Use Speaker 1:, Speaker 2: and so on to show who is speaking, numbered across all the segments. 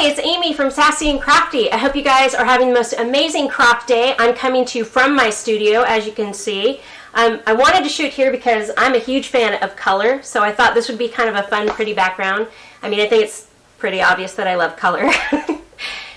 Speaker 1: Hi, it's Amy from Sassy and Crafty. I hope you guys are having the most amazing craft day. I'm coming to you from my studio, as you can see. I wanted to shoot here because I'm a huge fan of color, so I thought this would be kind of a fun, pretty background. I mean, I think it's pretty obvious that I love color.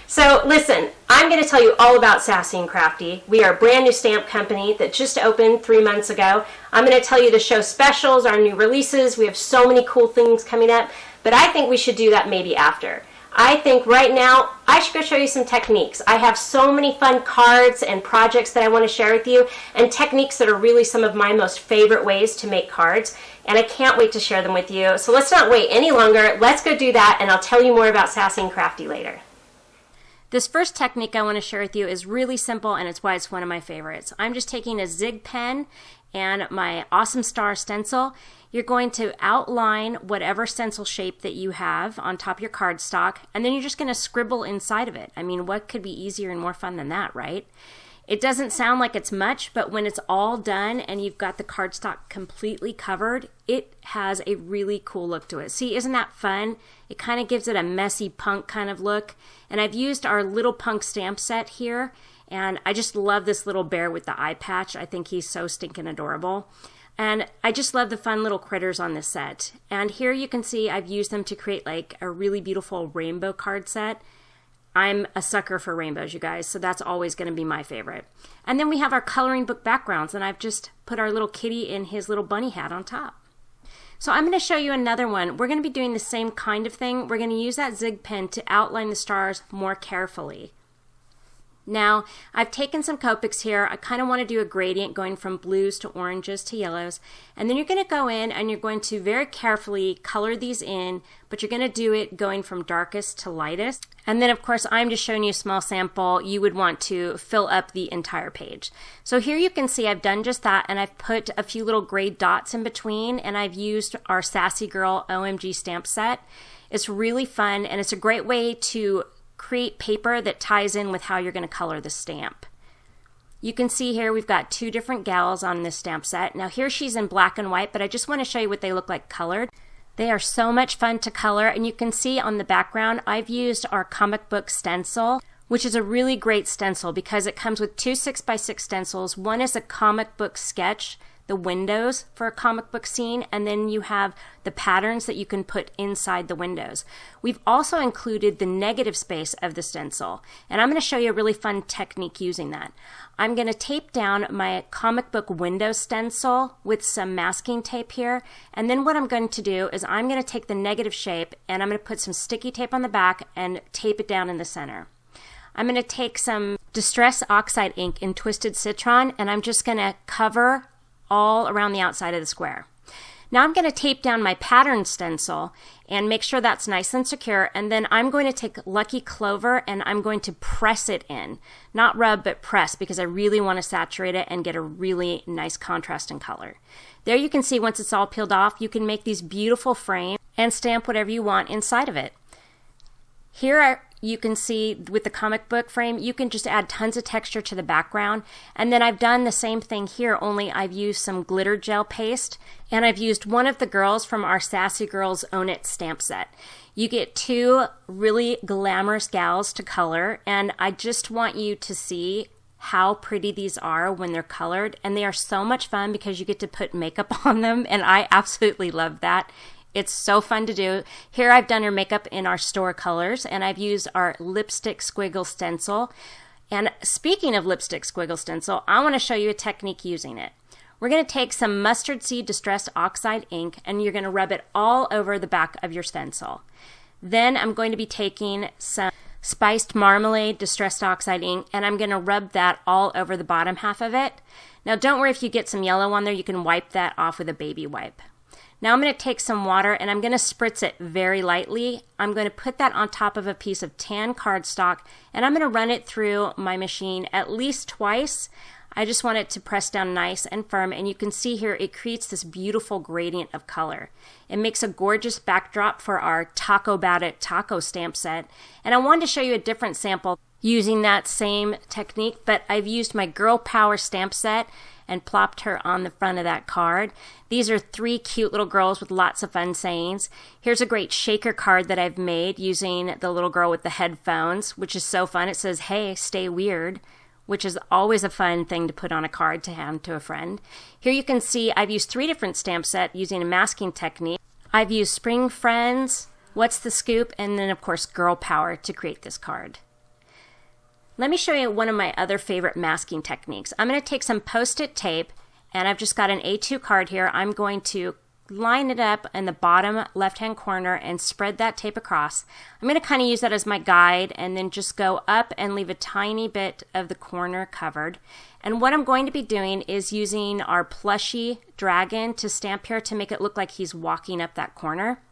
Speaker 1: So listen, I'm going to tell you all about Sassy and Crafty. We are a brand new stamp company that just opened 3 months ago. I'm going to tell you the show specials, our new releases. We have so many cool things coming up, but I think we should do that maybe after. I think right now I should go show you some techniques. I have so many fun cards and projects that I want to share with you, and techniques that are really some of my most favorite ways to make cards, and I can't wait to share them with you. So let's not wait any longer. Let's go do that, and I'll tell you more about Sassy and Crafty later. This first technique I want to share with you is really simple, and it's why it's one of my favorites. I'm just taking a Zig pen and my Awesome Star stencil. You're going to outline whatever stencil shape that you have on top of your cardstock, and then you're just going to scribble inside of it. I mean, what could be easier and more fun than that, right? It doesn't sound like it's much, but when it's all done and you've got the cardstock completely covered, it has a really cool look to it. See, isn't that fun? It kind of gives it a messy punk kind of look. And I've used our little punk stamp set here, and I just love this little bear with the eye patch. I think he's so stinking adorable. And I just love the fun little critters on this set. And here you can see I've used them to create like a really beautiful rainbow card set. I'm a sucker for rainbows, you guys, so that's always going to be my favorite. And then we have our coloring book backgrounds, and I've just put our little kitty in his little bunny hat on top. So I'm going to show you another one. We're going to be doing the same kind of thing. We're going to use that Zig pen to outline the stars more carefully. Now, I've taken some Copics here. I kind of want to do a gradient going from blues to oranges to yellows. And then you're going to go in and you're going to very carefully color these in, but you're going to do it going from darkest to lightest. And then, of course, I'm just showing you a small sample. You would want to fill up the entire page. So here you can see I've done just that, and I've put a few little gray dots in between, and I've used our Sassy Girl OMG stamp set. It's really fun, and it's a great way to create paper that ties in with how you're going to color the stamp. You can see here we've got two different gals on this stamp set. Now here she's in black and white, but I just want to show you what they look like colored. They are so much fun to color, and you can see on the background I've used our comic book stencil, which is a really great stencil because it comes with two 6x6 stencils. One is a comic book sketch, the windows for a comic book scene, and then you have the patterns that you can put inside the windows. We've also included the negative space of the stencil, and I'm going to show you a really fun technique using that. I'm going to tape down my comic book window stencil with some masking tape here, and then what I'm going to do is I'm going to take the negative shape and I'm going to put some sticky tape on the back and tape it down in the center. I'm going to take some Distress Oxide ink in Twisted Citron, and I'm just going to cover all around the outside of the square. Now I'm going to tape down my pattern stencil and make sure that's nice and secure, and then I'm going to take Lucky Clover and I'm going to press it in. Not rub, but press, because I really want to saturate it and get a really nice contrast in color. There you can see once it's all peeled off, you can make these beautiful frames and stamp whatever you want inside of it. Here you can see with the comic book frame, you can just add tons of texture to the background. And then I've done the same thing here, only I've used some glitter gel paste, and I've used one of the girls from our Sassy Girls Own It stamp set. You get two really glamorous gals to color, and I just want you to see how pretty these are when they're colored, and they are so much fun because you get to put makeup on them, and I absolutely love that. It's so fun to do. Here I've done her makeup in our store colors, and I've used our lipstick squiggle stencil. And speaking of lipstick squiggle stencil, I want to show you a technique using it. We're going to take some Mustard Seed Distress Oxide ink, and you're going to rub it all over the back of your stencil. Then I'm going to be taking some Spiced Marmalade Distressed Oxide ink, and I'm going to rub that all over the bottom half of it. Now don't worry if you get some yellow on there, you can wipe that off with a baby wipe. Now I'm going to take some water and I'm going to spritz it very lightly. I'm going to put that on top of a piece of tan cardstock, and I'm going to run it through my machine at least twice. I just want it to press down nice and firm, and you can see here it creates this beautiful gradient of color. It makes a gorgeous backdrop for our Taco About It taco stamp set, and I wanted to show you a different sample using that same technique, but I've used my Girl Power stamp set, and plopped her on the front of that card. These are 3 cute little girls with lots of fun sayings. Here's a great shaker card that I've made using the little girl with the headphones, which is so fun. It says, "Hey, stay weird," which is always a fun thing to put on a card to hand to a friend. Here you can see I've used 3 different stamp sets using a masking technique. I've used Spring Friends, What's the Scoop, and then of course Girl Power to create this card. Let me show you one of my other favorite masking techniques. I'm going to take some Post-it tape, and I've just got an A2 card here. I'm going to line it up in the bottom left-hand corner and spread that tape across. I'm going to kind of use that as my guide and then just go up and leave a tiny bit of the corner covered. And what I'm going to be doing is using our plushy dragon to stamp here to make it look like he's walking up that corner.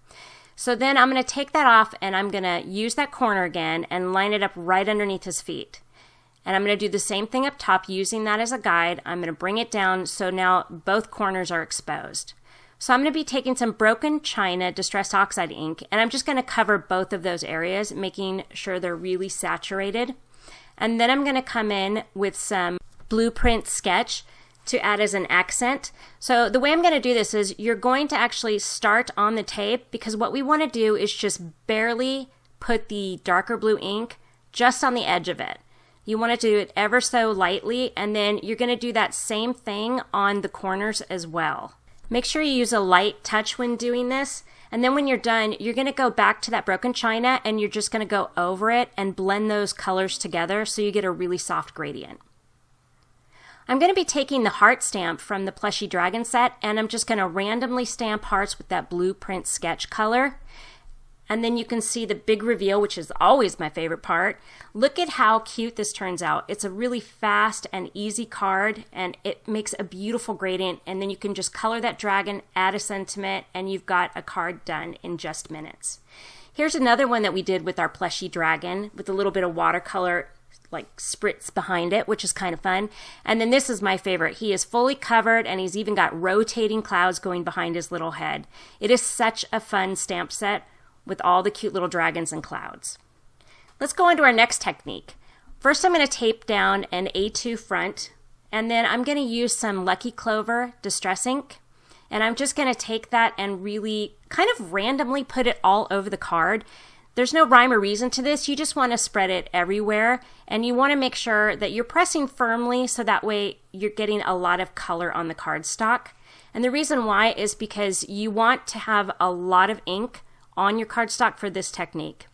Speaker 1: So then I'm going to take that off and I'm going to use that corner again and line it up right underneath his feet. And I'm going to do the same thing up top using that as a guide. I'm going to bring it down so now both corners are exposed. So I'm going to be taking some Broken China Distress Oxide ink, and I'm just going to cover both of those areas, making sure they're really saturated. And then I'm going to come in with some Blueprint Sketch to add as an accent. So the way I'm going to do this is you're going to actually start on the tape, because what we want to do is just barely put the darker blue ink just on the edge of it. You want to do it ever so lightly, and then you're going to do that same thing on the corners as well. Make sure you use a light touch when doing this, and then when you're done, you're going to go back to that Broken China and you're just going to go over it and blend those colors together so you get a really soft gradient. I'm going to be taking the heart stamp from the Plushy Dragon set, and I'm just going to randomly stamp hearts with that Blueprint Sketch color. And then you can see the big reveal, which is always my favorite part. Look at how cute this turns out. It's a really fast and easy card, and it makes a beautiful gradient. And then you can just color that dragon, add a sentiment, and you've got a card done in just minutes. Here's another one that we did with our Plushy Dragon with a little bit of watercolor like spritz behind it, which is kind of fun. And then this is my favorite. He is fully covered, and he's even got rotating clouds going behind his little head. It is such a fun stamp set with all the cute little dragons and clouds. Let's go on to our next technique. First, I'm going to tape down an A2 front, and then I'm going to use some Lucky Clover Distress ink, and I'm just going to take that and really kind of randomly put it all over the card. There's no rhyme or reason to this. You just want to spread it everywhere, and you want to make sure that you're pressing firmly so that way you're getting a lot of color on the cardstock. And the reason why is because you want to have a lot of ink on your cardstock for this technique.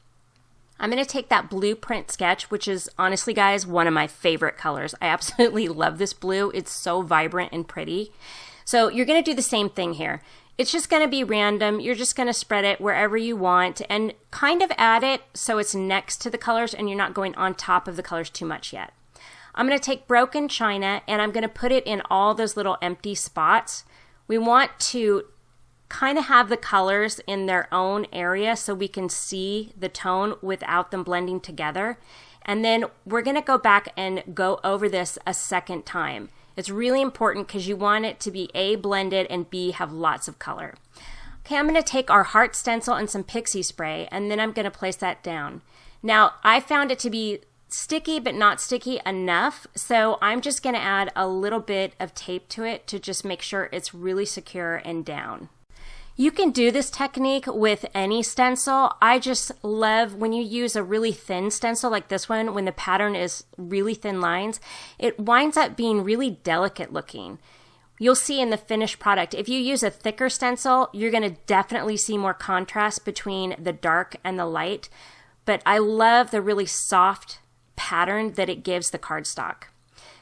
Speaker 1: I'm going to take that Blueprint Sketch, which is honestly, guys, one of my favorite colors. I absolutely love this blue. It's so vibrant and pretty. So you're going to do the same thing here. It's just going to be random. You're just going to spread it wherever you want and kind of add it so it's next to the colors and you're not going on top of the colors too much yet. I'm going to take Broken China and I'm going to put it in all those little empty spots. We want to kind of have the colors in their own area so we can see the tone without them blending together. And then we're going to go back and go over this a second time. It's really important because you want it to be A, blended, and B, have lots of color. Okay, I'm going to take our heart stencil and some pixie spray, and then I'm going to place that down. Now, I found it to be sticky but not sticky enough, so I'm just going to add a little bit of tape to it to just make sure it's really secure and down. You can do this technique with any stencil. I just love when you use a really thin stencil like this one, when the pattern is really thin lines, it winds up being really delicate looking. You'll see in the finished product, if you use a thicker stencil, you're going to definitely see more contrast between the dark and the light. But I love the really soft pattern that it gives the cardstock.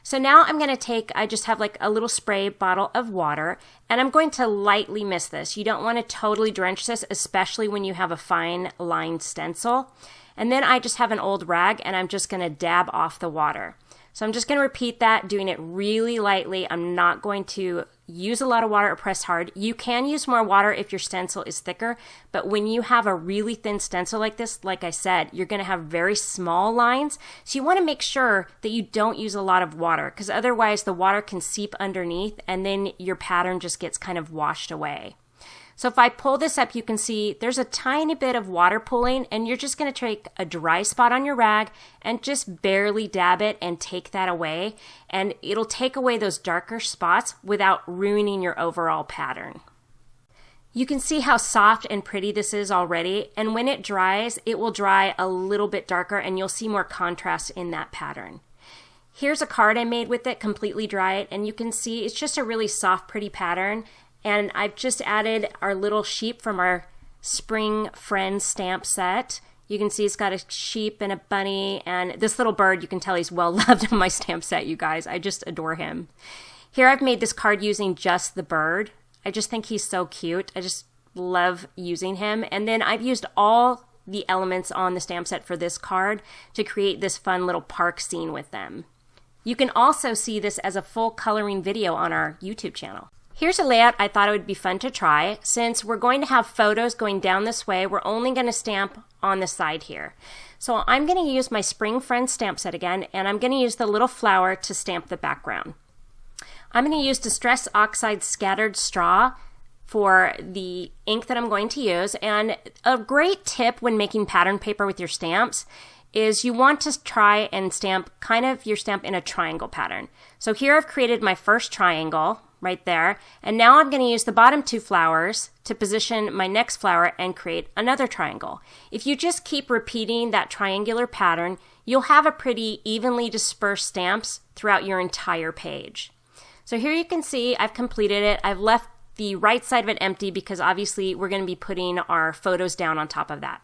Speaker 1: So now I'm going to take, I just have like a little spray bottle of water, and I'm going to lightly mist this. You don't want to totally drench this, especially when you have a fine lined stencil. And then I just have an old rag, and I'm just going to dab off the water. So I'm just going to repeat that, doing it really lightly. I'm not going to use a lot of water or press hard. You can use more water if your stencil is thicker, but when you have a really thin stencil like this, like I said, you're going to have very small lines. So you want to make sure that you don't use a lot of water, because otherwise the water can seep underneath and then your pattern just gets kind of washed away. So if I pull this up, you can see there's a tiny bit of water pooling, and you're just going to take a dry spot on your rag and just barely dab it and take that away. And it'll take away those darker spots without ruining your overall pattern. You can see how soft and pretty this is already, and when it dries, it will dry a little bit darker and you'll see more contrast in that pattern. Here's a card I made with it, completely dried, and you can see it's just a really soft, pretty pattern. And I've just added our little sheep from our Spring Friends stamp set. You can see it's got a sheep and a bunny, and this little bird, you can tell he's well loved in my stamp set, you guys. I just adore him. Here I've made this card using just the bird. I just think he's so cute. I just love using him. And then I've used all the elements on the stamp set for this card to create this fun little park scene with them. You can also see this as a full coloring video on our YouTube channel. Here's a layout I thought it would be fun to try. Since we're going to have photos going down this way, we're only going to stamp on the side here. So I'm going to use my Spring Friends stamp set again, and I'm going to use the little flower to stamp the background. I'm going to use Distress Oxide Scattered Straw for the ink that I'm going to use. And a great tip when making pattern paper with your stamps is you want to try and stamp kind of your stamp in a triangle pattern. So here I've created my first triangle right there, and now I'm going to use the bottom two flowers to position my next flower and create another triangle. If you just keep repeating that triangular pattern, you'll have a pretty evenly dispersed stamps throughout your entire page. So here you can see I've completed it. I've left the right side of it empty because obviously we're going to be putting our photos down on top of that.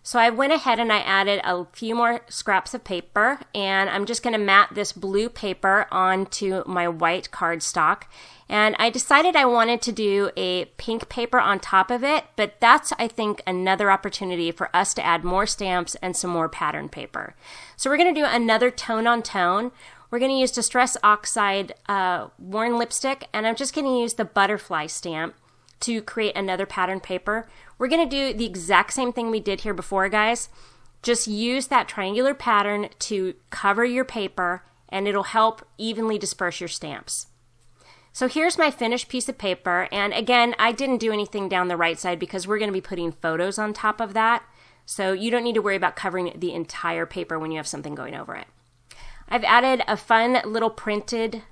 Speaker 1: So I went ahead and I added a few more scraps of paper, and I'm just going to mat this blue paper onto my white cardstock. And I decided I wanted to do a pink paper on top of it, but that's, I think, another opportunity for us to add more stamps and some more pattern paper. So we're going to do another tone on tone. We're going to use Distress Oxide Worn Lipstick, and I'm just going to use the butterfly stamp to create another pattern paper. We're going to do the exact same thing we did here before, guys. Just use that triangular pattern to cover your paper, and it'll help evenly disperse your stamps. So here's my finished piece of paper, and again, I didn't do anything down the right side because we're going to be putting photos on top of that, so you don't need to worry about covering the entire paper when you have something going over it. I've added a fun little printed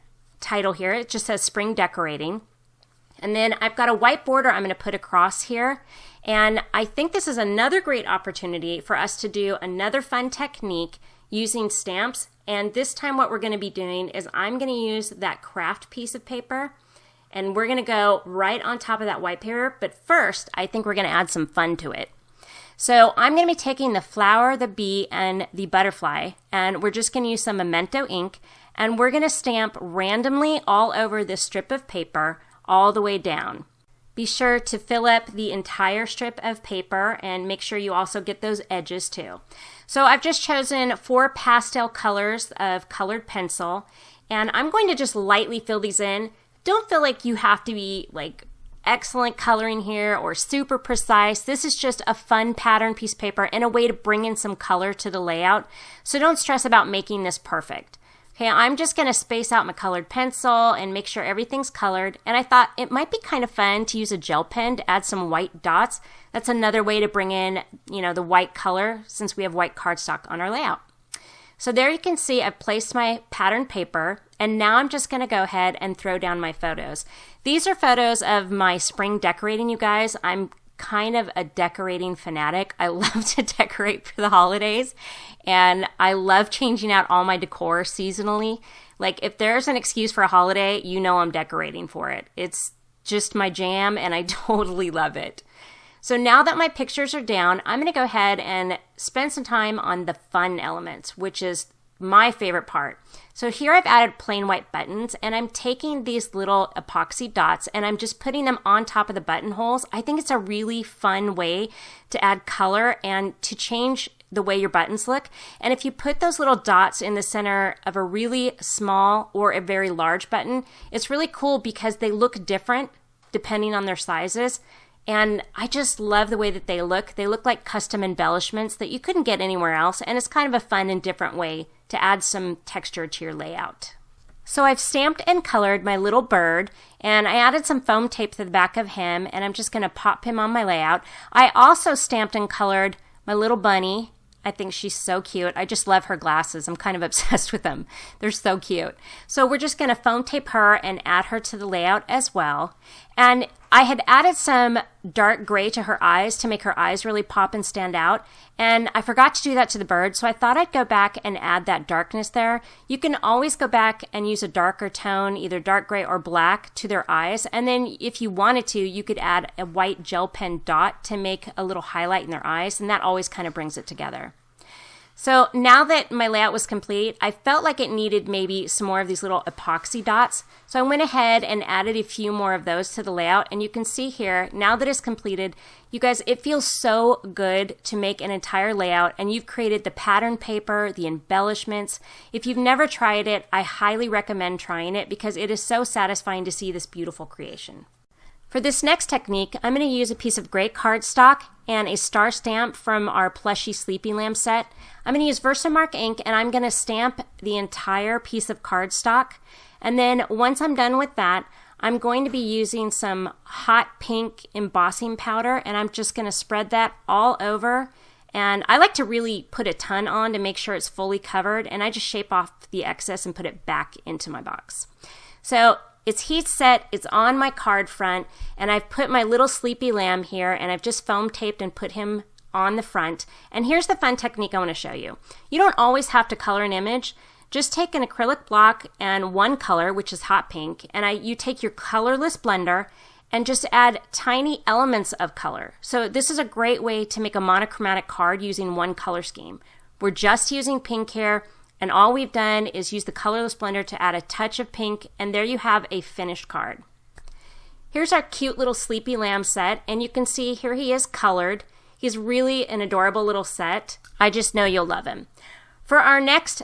Speaker 1: title here. It just says Spring Decorating. And then I've got a white border I'm going to put across here. And I think this is another great opportunity for us to do another fun technique using stamps. And this time what we're going to be doing is I'm going to use that craft piece of paper, and we're going to go right on top of that white paper. But first, I think we're going to add some fun to it. So I'm going to be taking the flower, the bee, and the butterfly, and we're just going to use some Memento ink, and we're going to stamp randomly all over this strip of paper all the way down. Be sure to fill up the entire strip of paper and make sure you also get those edges too. So I've just chosen 4 pastel colors of colored pencil, and I'm going to just lightly fill these in. Don't feel like you have to be like excellent coloring here or super precise. This is just a fun pattern piece of paper and a way to bring in some color to the layout. So don't stress about making this perfect. Okay, I'm just going to space out my colored pencil and make sure everything's colored. And I thought it might be kind of fun to use a gel pen to add some white dots. That's another way to bring in, the white color since we have white cardstock on our layout. So there you can see I've placed my pattern paper, and now I'm just going to go ahead and throw down my photos. These are photos of my spring decorating, you guys. I'm kind of a decorating fanatic. I love to decorate for the holidays, and I love changing out all my decor seasonally. Like if there's an excuse for a holiday, I'm decorating for it. It's just my jam, and I totally love it. So now that my pictures are down, I'm going to go ahead and spend some time on the fun elements, which is my favorite part. So here I've added plain white buttons, and I'm taking these little epoxy dots and I'm just putting them on top of the buttonholes. I think it's a really fun way to add color and to change the way your buttons look. And if you put those little dots in the center of a really small or a very large button, it's really cool because they look different depending on their sizes. And I just love the way that they look. They look like custom embellishments that you couldn't get anywhere else. And it's kind of a fun and different way to add some texture to your layout. So I've stamped and colored my little bird, and I added some foam tape to the back of him, and I'm just going to pop him on my layout. I also stamped and colored my little bunny. I think she's so cute. I just love her glasses. I'm kind of obsessed with them. They're so cute. So we're just going to foam tape her and add her to the layout as well. And I had added some dark gray to her eyes to make her eyes really pop and stand out. And I forgot to do that to the bird, so I thought I'd go back and add that darkness there. You can always go back and use a darker tone, either dark gray or black, to their eyes. And then if you wanted to, you could add a white gel pen dot to make a little highlight in their eyes, and that always kind of brings it together. So now that my layout was complete, I felt like it needed maybe some more of these little epoxy dots. So I went ahead and added a few more of those to the layout. And you can see here, now that it's completed, you guys, it feels so good to make an entire layout. And you've created the pattern paper, the embellishments. If you've never tried it, I highly recommend trying it because it is so satisfying to see this beautiful creation. For this next technique, I'm going to use a piece of gray cardstock and a star stamp from our Plushy Sleepy Lamb set. I'm going to use Versamark ink, and I'm going to stamp the entire piece of cardstock. And then once I'm done with that, I'm going to be using some hot pink embossing powder, and I'm just going to spread that all over. And I like to really put a ton on to make sure it's fully covered, and I just shape off the excess and put it back into my box. So it's heat set, it's on my card front, and I've put my little sleepy lamb here, and I've just foam taped and put him on the front. And here's the fun technique I want to show you. You don't always have to color an image. Just take an acrylic block and one color, which is hot pink, and you take your colorless blender and just add tiny elements of color. So this is a great way to make a monochromatic card using one color scheme. We're just using pink here, and all we've done is use the colorless blender to add a touch of pink, and there you have a finished card. Here's our cute little sleepy lamb set, and you can see here he is colored. He's really an adorable little set. I just know you'll love him. For our next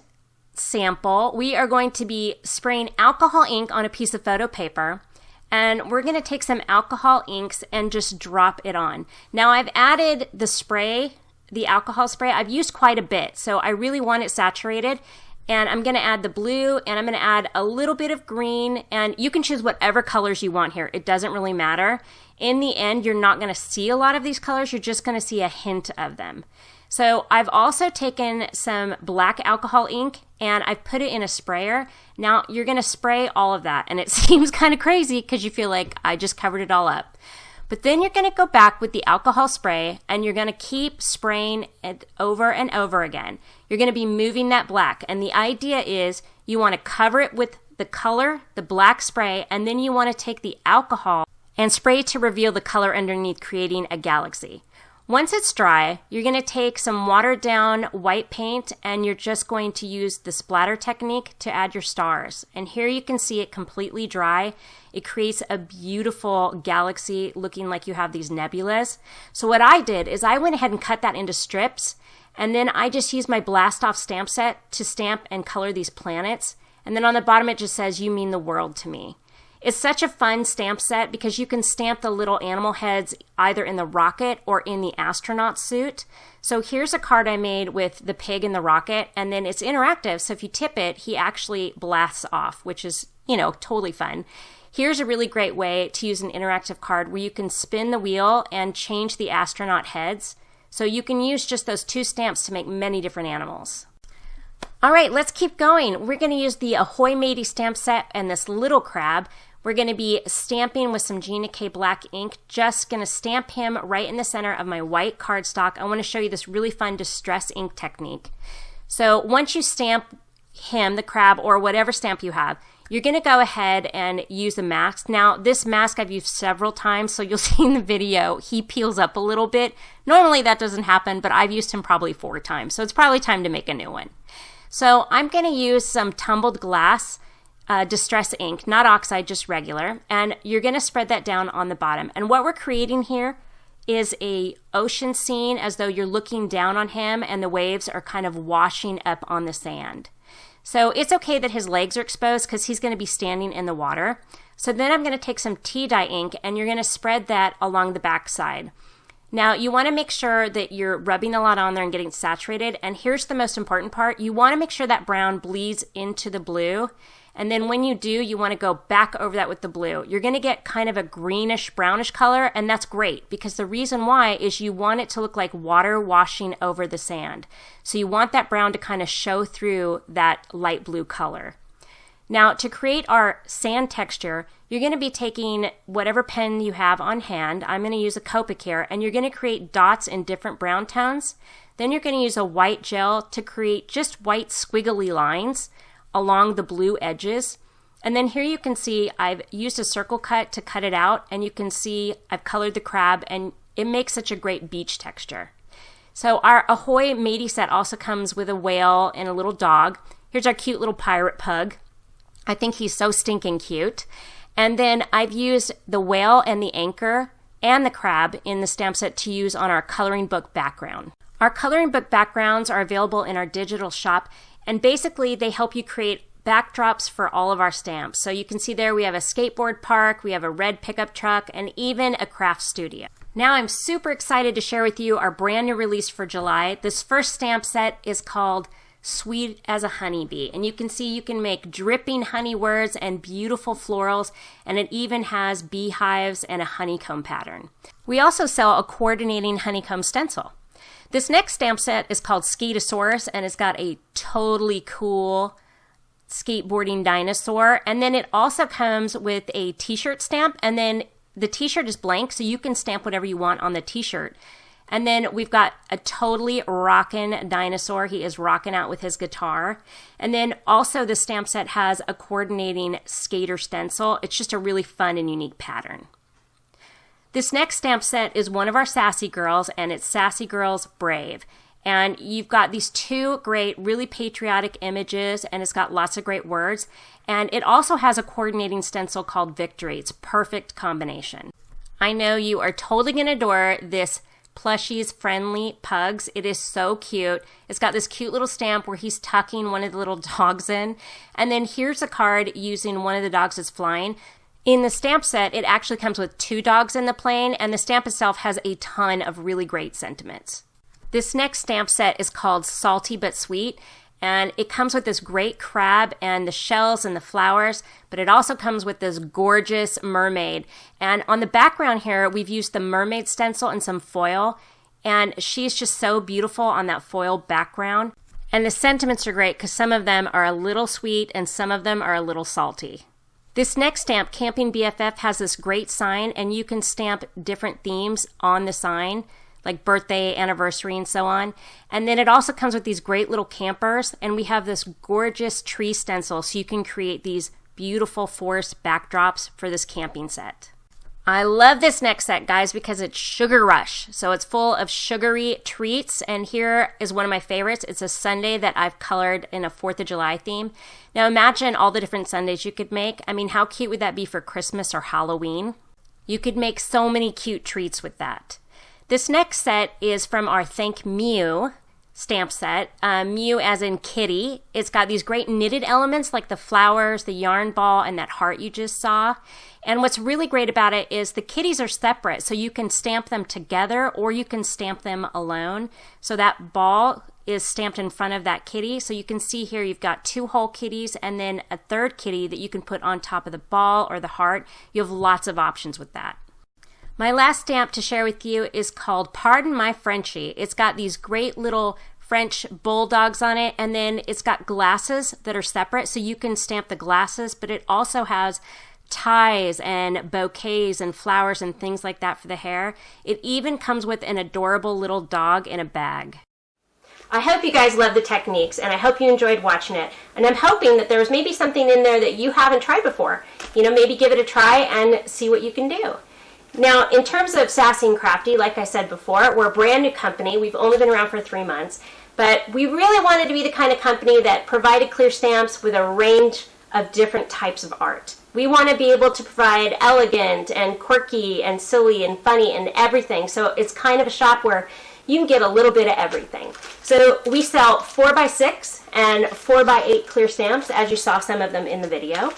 Speaker 1: sample, we are going to be spraying alcohol ink on a piece of photo paper, and we're going to take some alcohol inks and just drop it on. Now I've added the spray, the alcohol spray. I've used quite a bit, so I really want it saturated. And I'm going to add the blue, and I'm going to add a little bit of green, and you can choose whatever colors you want here. It doesn't really matter. In the end, you're not going to see a lot of these colors. You're just going to see a hint of them. So I've also taken some black alcohol ink, and I've put it in a sprayer. Now you're going to spray all of that, and it seems kind of crazy because you feel like I just covered it all up. But then you're going to go back with the alcohol spray, and you're going to keep spraying it over and over again. You're going to be moving that black, and the idea is you want to cover it with the color, the black spray, and then you want to take the alcohol and spray to reveal the color underneath, creating a galaxy. Once it's dry, you're going to take some watered down white paint, and you're just going to use the splatter technique to add your stars. And here you can see it completely dry. It creates a beautiful galaxy looking like you have these nebulas. So what I did is I went ahead and cut that into strips, and then I just used my blast off stamp set to stamp and color these planets. And then on the bottom it just says, "You mean the world to me." It's such a fun stamp set because you can stamp the little animal heads either in the rocket or in the astronaut suit. So here's a card I made with the pig and the rocket, and then it's interactive. So if you tip it, he actually blasts off, which is, totally fun. Here's a really great way to use an interactive card where you can spin the wheel and change the astronaut heads. So you can use just those two stamps to make many different animals. All right, let's keep going. We're going to use the Ahoy Matey stamp set and this little crab. We're going to be stamping with some Gina K black ink. Just going to stamp him right in the center of my white cardstock. I want to show you this really fun distress ink technique. So once you stamp him, the crab, or whatever stamp you have, you're going to go ahead and use a mask. Now, this mask I've used several times, so you'll see in the video, he peels up a little bit. Normally that doesn't happen, but I've used him probably 4 times, so it's probably time to make a new one. So I'm going to use some tumbled glass distress ink, not oxide, just regular, and you're going to spread that down on the bottom. And what we're creating here is a ocean scene as though you're looking down on him and the waves are kind of washing up on the sand. So it's okay that his legs are exposed because he's going to be standing in the water. So then I'm going to take some tea dye ink and you're going to spread that along the back side. Now you want to make sure that you're rubbing a lot on there and getting saturated. And here's the most important part. You want to make sure that brown bleeds into the blue. And then when you do, you want to go back over that with the blue. You're going to get kind of a greenish, brownish color, and that's great because the reason why is you want it to look like water washing over the sand. So you want that brown to kind of show through that light blue color. Now, to create our sand texture, you're going to be taking whatever pen you have on hand. I'm going to use a Copic here, and you're going to create dots in different brown tones. Then you're going to use a white gel to create just white squiggly lines along the blue edges. And then here you can see I've used a circle cut to cut it out, and you can see I've colored the crab, and it makes such a great beach texture. So our Ahoy Matey set also comes with a whale and a little dog. Here's our cute little pirate pug. I think he's so stinking cute. And then I've used the whale and the anchor and the crab in the stamp set to use on our coloring book background. Our coloring book backgrounds are available in our digital shop, and basically they help you create backdrops for all of our stamps. So you can see there we have a skateboard park, we have a red pickup truck, and even a craft studio. Now I'm super excited to share with you our brand new release for July. This first stamp set is called Sweet as a Honeybee, and you can see you can make dripping honey words and beautiful florals, and it even has beehives and a honeycomb pattern. We also sell a coordinating honeycomb stencil. This next stamp set is called Skatosaurus, and it's got a totally cool skateboarding dinosaur. And then it also comes with a t-shirt stamp, and then the t-shirt is blank, so you can stamp whatever you want on the t-shirt. And then we've got a totally rockin' dinosaur. He is rocking out with his guitar. And then also the stamp set has a coordinating skater stencil. It's just a really fun and unique pattern. This next stamp set is one of our Sassy Girls, and it's Sassy Girls Brave. And you've got these two great, really patriotic images, and it's got lots of great words. And it also has a coordinating stencil called Victory. It's a perfect combination. I know you are totally going to adore this Plushies Friendly Pugs. It is so cute. It's got this cute little stamp where he's tucking one of the little dogs in. And then here's a card using one of the dogs that's flying. In the stamp set, it actually comes with 2 dogs in the plane, and the stamp itself has a ton of really great sentiments. This next stamp set is called Salty But Sweet, and it comes with this great crab and the shells and the flowers, but it also comes with this gorgeous mermaid. And on the background here, we've used the mermaid stencil and some foil, and she's just so beautiful on that foil background. And the sentiments are great because some of them are a little sweet and some of them are a little salty. This next stamp, Camping BFF, has this great sign, and you can stamp different themes on the sign, like birthday, anniversary, and so on. And then it also comes with these great little campers, and we have this gorgeous tree stencil, so you can create these beautiful forest backdrops for this camping set. I love this next set, guys, because it's Sugar Rush. So it's full of sugary treats, and here is one of my favorites. It's a sundae that I've colored in a 4th of July theme. Now imagine all the different sundaes you could make. I mean, how cute would that be for Christmas or Halloween? You could make so many cute treats with that. This next set is from our Thank Mew stamp set. Mew as in kitty. It's got these great knitted elements like the flowers, the yarn ball, and that heart you just saw. And what's really great about it is the kitties are separate, so you can stamp them together or you can stamp them alone. So that ball is stamped in front of that kitty. So you can see here you've got 2 whole kitties and then a 3rd kitty that you can put on top of the ball or the heart. You have lots of options with that. My last stamp to share with you is called Pardon My Frenchie. It's got these great little French bulldogs on it, and then it's got glasses that are separate, so you can stamp the glasses, but it also has ties and bouquets and flowers and things like that for the hair. It even comes with an adorable little dog in a bag. I hope you guys love the techniques, and I hope you enjoyed watching it. And I'm hoping that there was maybe something in there that you haven't tried before. You know, maybe give it a try and see what you can do. Now, in terms of Sassy and Crafty, like I said before, we're a brand new company. We've only been around for 3 months, but we really wanted to be the kind of company that provided clear stamps with a range of different types of art. We want to be able to provide elegant and quirky and silly and funny and everything. So it's kind of a shop where you can get a little bit of everything. So we sell 4x6 and 4x8 clear stamps, as you saw some of them in the video.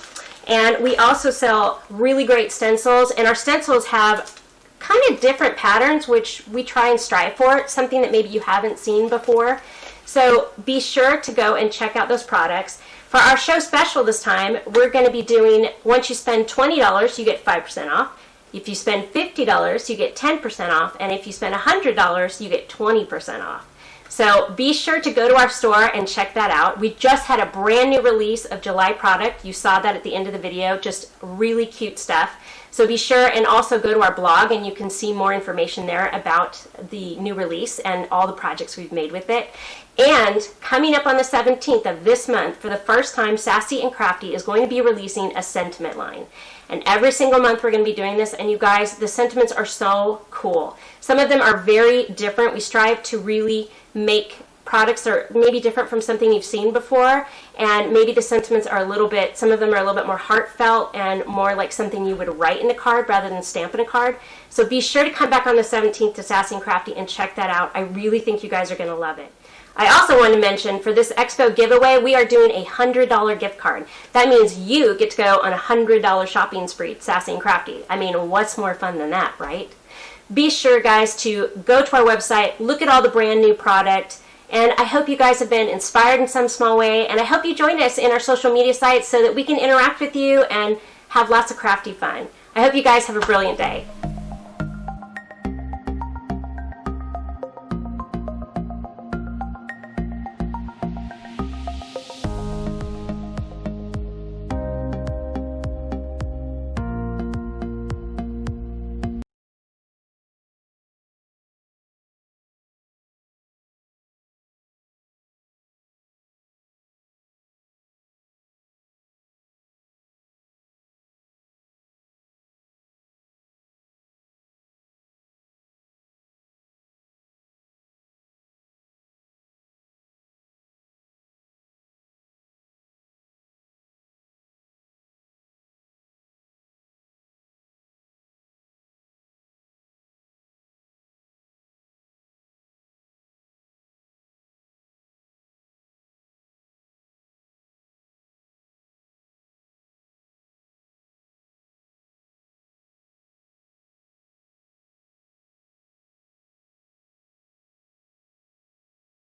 Speaker 1: And we also sell really great stencils, and our stencils have kind of different patterns, which we try and strive for, something that maybe you haven't seen before. So be sure to go and check out those products. For our show special this time, we're going to be doing, once you spend $20, you get 5% off. If you spend $50, you get 10% off. And if you spend $100, you get 20% off. So be sure to go to our store and check that out. We just had a brand new release of July product. You saw that at the end of the video, just really cute stuff. So be sure and also go to our blog and you can see more information there about the new release and all the projects we've made with it. And coming up on the 17th of this month, for the first time, Sassy and Crafty is going to be releasing a sentiment line. And every single month we're going to be doing this, and you guys, the sentiments are so cool. Some of them are very different. We strive to really make products that are maybe different from something you've seen before, and maybe the sentiments are a little bit, some of them are a little bit more heartfelt and more like something you would write in a card rather than stamp in a card. So be sure to come back on the 17th to Sassy and Crafty and check that out. I really think you guys are going to love it. I also want to mention, for this Expo giveaway, we are doing a $100 gift card. That means you get to go on a $100 shopping spree at Sassy and Crafty. I mean, what's more fun than that, right? Be sure, guys, to go to our website, look at all the brand new product, and I hope you guys have been inspired in some small way, and I hope you join us in our social media sites so that we can interact with you and have lots of crafty fun. I hope you guys have a brilliant day.